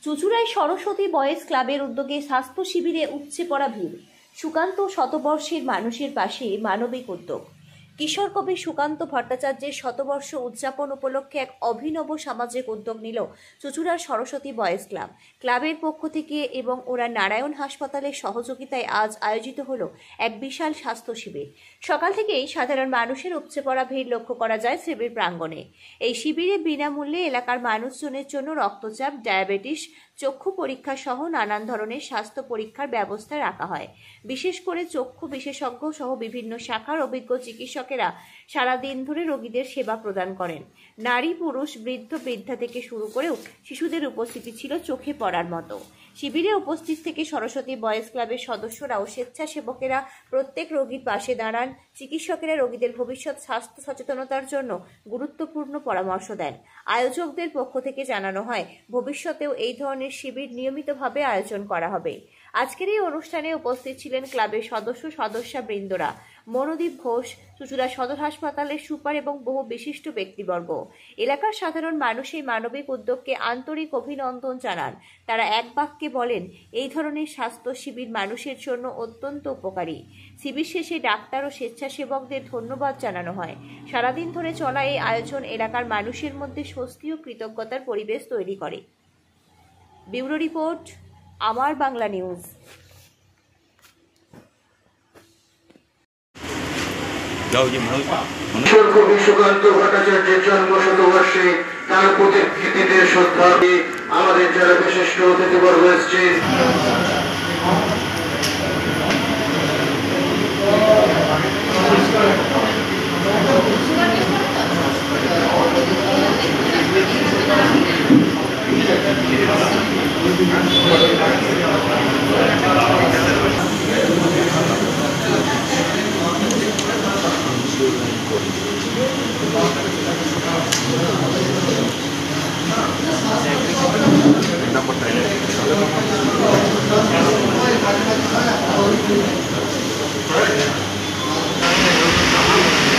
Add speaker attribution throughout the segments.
Speaker 1: চুঁচুড়ায় Saraswati boys ক্লাবের উদ্যোগে স্বাস্থ্য শিবিরে উপচে পড়া ভিড়। সুকান্ত শতবর্ষের মানুষের পাশে মানবিক উদ্যোগ। কিশোর কবি সুকান্ত ভট্টাচার্যের শতবর্ষ উদযাপন উপলক্ষে এক অভিনব সামাজিক উদ্যোগ নিল চুঁচুড়ার সরস্বতী বয়েজ ক্লাব। ক্লাবের পক্ষ থেকে এবং ওরা নারায়ণ হাসপাতালের সহযোগিতায় আজ আয়োজিত হলো এক বিশাল স্বাস্থ্য শিবির। সকাল থেকেই সাধারণ মানুষের উপচে পড়া ভিড় লক্ষ্য করা যায় শিবির প্রাঙ্গণে। এই শিবিরে বিনামূল্যে এলাকার মানুষজনের জন্য রক্তচাপ, ডায়াবেটিস, চক্ষু পরীক্ষা সহ নানান ধরনের স্বাস্থ্য পরীক্ষার ব্যবস্থা রাখা হয়। বিশেষ করে চক্ষু বিশেষজ্ঞ সহ বিভিন্ন শাখার অভিজ্ঞ চিকিৎসকেরা সারাদিন ধরে রোগীদের সেবা প্রদান করেন। নারী, পুরুষ, বৃদ্ধ, বৃদ্ধা থেকে শুরু করেও শিশুদের উপস্থিতি ছিল চোখে পড়ার মতো। শিবিরে উপস্থিত থেকে সরস্বতী বয়েজ ক্লাবের সদস্যরা ও স্বেচ্ছাসেবকেরা প্রত্যেক রোগীর পাশে দাঁড়ান। চিকিৎসকেরা রোগীদের ভবিষ্যৎ স্বাস্থ্য সচেতনতার জন্য গুরুত্বপূর্ণ পরামর্শ দেন। আয়োজকদের পক্ষ থেকে জানানো হয়, ভবিষ্যতেও এই ধরনের শিবির নিয়মিতভাবে আয়োজন করা হবে। আজকের এই অনুষ্ঠানে উপস্থিত ছিলেন ক্লাবের সদস্যবৃন্দরা, মনোদীপ ঘোষ, চুঁচুড়া সদর হাসপাতালের সুপার এবং বহু বিশিষ্ট ব্যক্তিবর্গ। এলাকার সাধারণ মানুষ এই মানবিক উদ্যোগকে আন্তরিক অভিনন্দন জানান। তারা এক বাক্যে বলেন, এই ধরনের স্বাস্থ্য শিবির মানুষের জন্য অত্যন্ত উপকারী। শিবির শেষে ডাক্তার ও স্বেচ্ছাসেবকদের ধন্যবাদ জানানো হয়। সারাদিন ধরে চলা এই আয়োজন এলাকার মানুষের মধ্যে স্বস্তি ও কৃতজ্ঞতার পরিবেশ তৈরি করে। ব্যুরো রিপোর্ট, আমার বাংলা নিউজ।
Speaker 2: কিশোর কবি সুকান্ত ভট্টাচার্যের জন্ম শতবর্ষে তার প্রতিকৃতিতে শ্রদ্ধা দিয়ে আমাদের যারা বিশিষ্ট অতিথিবর্গ এসছে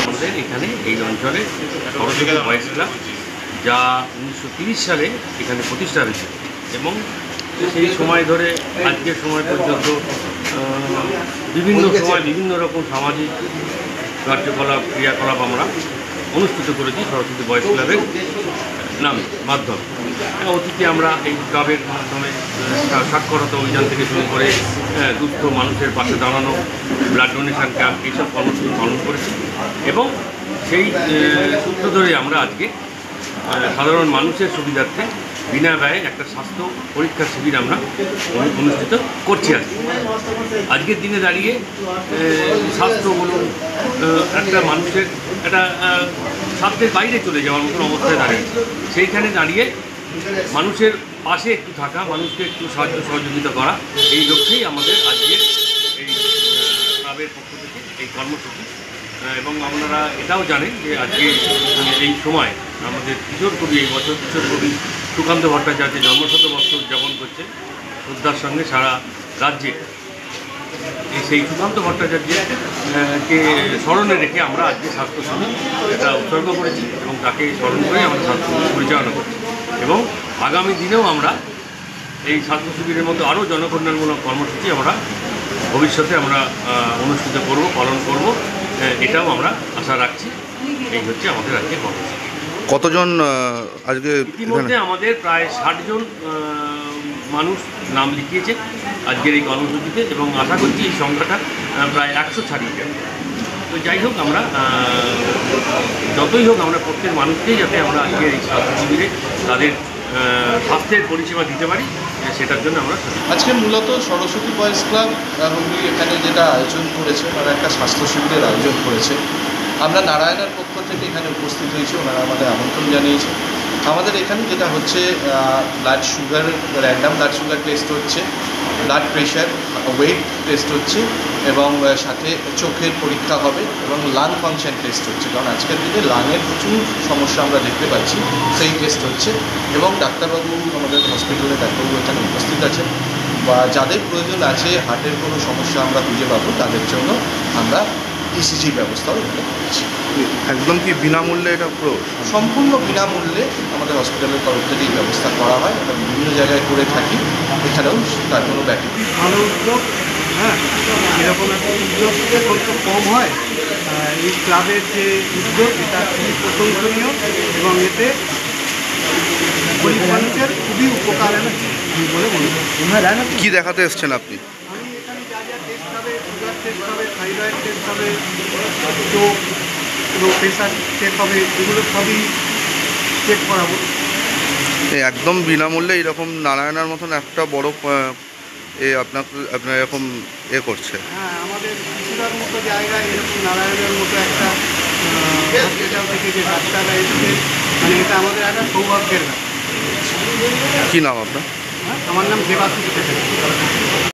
Speaker 3: আমাদের এখানে এই অঞ্চলে সরস্বতী বয়েজ ক্লাব, যা 1930 সালে এখানে প্রতিষ্ঠা হয়েছে এবং সেই সময় ধরে আজকের সময় পর্যন্ত বিভিন্ন সময় বিভিন্ন রকম সামাজিক কার্যকলাপ ক্রিয়াকলাপ আমরা অনুষ্ঠিত করেছি সরস্বতী বয়েজ ক্লাবের মাধ্যমে। অতীতে আমরা এই ক্লাবের মাধ্যমে সাক্ষরতা অভিযান থেকে শুরু করে দুস্থ মানুষের পাশে দাঁড়ানো, ব্লাড ডোনেশন ক্যাম্প, এইসব কর্মসূচি পালন করেছি এবং সেই সূত্র ধরে আমরা আজকে সাধারণ মানুষের সুবিধার্থে বিনা ব্যয়ে একটা স্বাস্থ্য পরীক্ষা শিবির আমরা অনুষ্ঠিত করছি। আজকের দিনে দাঁড়িয়ে স্বাস্থ্য বলুন একটা মানুষের একটা স্বাস্থ্যের বাইরে চলে যাওয়ার মতন অবস্থায় দাঁড়িয়েছে। সেইখানে দাঁড়িয়ে মানুষের পাশে একটু থাকা, মানুষকে একটু সাহায্য সহযোগিতা করা, এই লক্ষ্যেই আমাদের আজকের এই ক্লাবের পক্ষ থেকে এই কর্মসূচি। এবং আপনারা এটাও জানেন যে আজকে এই সময় আমাদের কিশোর কবি, এই বছর কিশোর কবি সুকান্ত ভট্টাচার্যের জন্মশতবর্ষ উদযাপন করছে শ্রদ্ধার সঙ্গে সারা রাজ্যে। সেই সুকান্ত ভট্টাচার্যকে স্মরণে রেখে আমরা আজকে স্বাস্থ্য শিবির এটা উৎসর্গ করেছি এবং তাকে স্মরণ করে আমরা স্বাস্থ্য শিবির পরিচালনা করছি এবং আগামী দিনেও আমরা এই স্বাস্থ্য শিবিরের মধ্যে আরও জনকল্যাণমূলক কর্মসূচি আমরা ভবিষ্যতে আমরা অনুষ্ঠিত করব, পালন করব, এটাও আমরা আশা রাখছি। এই হচ্ছে আমাদের আজকে কর্মসূচি।
Speaker 4: কতজন আজকে?
Speaker 3: ইতিমধ্যে আমাদের প্রায় 60 জন মানুষ নাম লিখিয়েছে আজকের এই কর্মসূচিতে এবং আশা করছি এই সংখ্যাটা প্রায় 100 ছাড়িয়ে যাবে। তো যাই হোক, আমরা যতই হোক আমরা প্রত্যেক মানুষকেই যাতে আমরা আজকের এই স্বাস্থ্য শিবিরে তাদের স্বাস্থ্যের পরিষেবা দিতে পারি, সেটার জন্য আমরা
Speaker 5: আজকে মূলত সরস্বতী বয়েজ ক্লাব এখানে যেটা আয়োজন করেছে, তারা একটা স্বাস্থ্য শিবিরের আয়োজন করেছে। আমরা নারায়ণের পক্ষ থেকে এখানে উপস্থিত হয়েছি, ওনারা আমাদের আমন্ত্রণ জানিয়েছে। আমাদের এখানে যেটা হচ্ছে blood sugar, random blood sugar test হচ্ছে, ব্লাড প্রেশার, ওয়েট টেস্ট হচ্ছে এবং সাথে চোখের পরীক্ষা হবে এবং লাং ফাংশন টেস্ট হচ্ছে, কারণ আজকের দিনে লাংয়ের প্রচুর সমস্যা আমরা দেখতে পাচ্ছি, সেই টেস্ট হচ্ছে। এবং ডাক্তারবাবু, আমাদের হসপিটালে ডাক্তারবাবু এখানে উপস্থিত আছেন, বা যাদের প্রয়োজন আছে, হার্টের কোনো সমস্যা আমরা খুঁজে পাবো, তাদের জন্য আমরা ইসিজির ব্যবস্থাও এখানে করেছি।
Speaker 4: একদম কি বিনামূল্যে এটা পুরো?
Speaker 5: সম্পূর্ণ বিনামূল্যে আমাদের হসপিটালের তরফ থেকে এই ব্যবস্থা করা হয়। আমরা বিভিন্ন জায়গায় করে থাকি, এখানেও তার কোনো ব্যতিক্রম নেই।
Speaker 6: ভালো উদ্যোগ। হ্যাঁ, এরকম একটা উদ্যোগ এখন তো কম হয়। এই ক্লাবের যে উদ্যোগ এটা খুবই প্রশংসনীয় এবং এতে গরিব মানুষের খুবই উপকার বলে মনে হয়।
Speaker 4: কি দেখাতে এসছেন আপনি?
Speaker 6: আমি এখানে যা যা টেস্ট হবে, সুগার টেস্ট হবে, থাইরয়েড টেস্ট হবে, চোখ এবং প্রেশার চেক হবে, এগুলো সবই চেক করাবো।
Speaker 4: একদম বিনামূল্যে এরকম নারায়ণার মতন একটা বড় আপনার এরকম করছে।
Speaker 6: হ্যাঁ, আমাদের কিছুটার মতো জায়গায় এরকম নারায়ণের মতো একটা হসপিটাল থেকে যে ডাক্তাররা এসছে, মানে এটা আমাদের একটা সৌভাগ্যের ব্যাপার।
Speaker 4: কি নাম আপনার?
Speaker 6: হ্যাঁ, আমার নাম দেবাশিস চ্যাটার্জি।